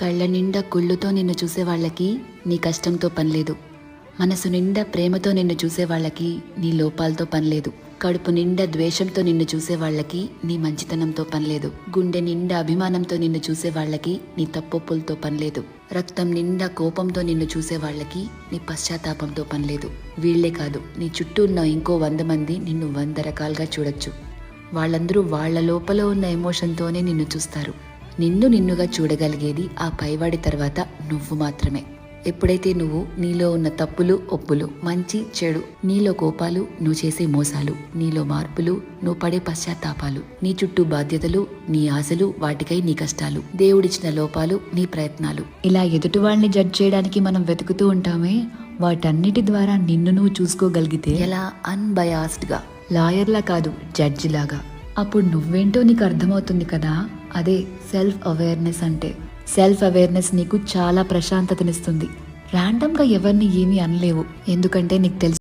కళ్ళ నిండా కుళ్ళుతో నిన్ను చూసే వాళ్ళకి నీ కష్టంతో పనిలేదు. మనసు నిండా ప్రేమతో నిన్ను చూసే వాళ్ళకి నీ లోపాలతో పనిలేదు. కడుపు నిండా ద్వేషంతో నిన్ను చూసే వాళ్ళకి నీ మంచితనంతో పనిలేదు. గుండె నిండా అభిమానంతో నిన్ను చూసే వాళ్ళకి నీ తప్పొప్పులతో పనిలేదు. రక్తం నిండా కోపంతో నిన్ను చూసే వాళ్ళకి నీ పశ్చాత్తాపంతో పనిలేదు. వీళ్లే కాదు, నీ చుట్టూ ఉన్న ఇంకో 100 మంది నిన్ను 100 రకాలుగా చూడొచ్చు. వాళ్ళందరూ వాళ్ళ లోపల ఉన్న ఎమోషన్తోనే నిన్ను చూస్తారు. నిన్ను నిన్నుగా చూడగలిగేది ఆ పైవాడి తర్వాత నువ్వు మాత్రమే. ఎప్పుడైతే నువ్వు నీలో ఉన్న తప్పులు ఒప్పులు, మంచి చెడు, నీలో కోపాలు, నువ్వు చేసే మోసాలు, నీలో మార్పులు, నువ్వు పడే పశ్చాత్తాపాలు, నీ చుట్టూ బాధ్యతలు, నీ ఆశలు, వాటికై నీ కష్టాలు, దేవుడిచ్చిన లోపాలు, నీ ప్రయత్నాలు, ఇలా ఎదుటి వాళ్ళని జడ్జ్ చేయడానికి మనం వెతుకుతూ ఉంటామే, వాటన్నిటి ద్వారా నిన్ను నువ్వు చూసుకోగలిగితే ఎలా అన్బయాస్డ్గా, లాయర్లా కాదు జడ్జి లాగా, అప్పుడు నువ్వేంటో నీకు అర్థమవుతుంది కదా. అదే సెల్ఫ్ అవేర్నెస్ అంటే. సెల్ఫ్ అవేర్నెస్ నీకు చాలా ప్రశాంతతనిస్తుంది. ర్యాండమ్గా ఎవరిని ఏమీ అనలేవు, ఎందుకంటే నీకు తెలుసు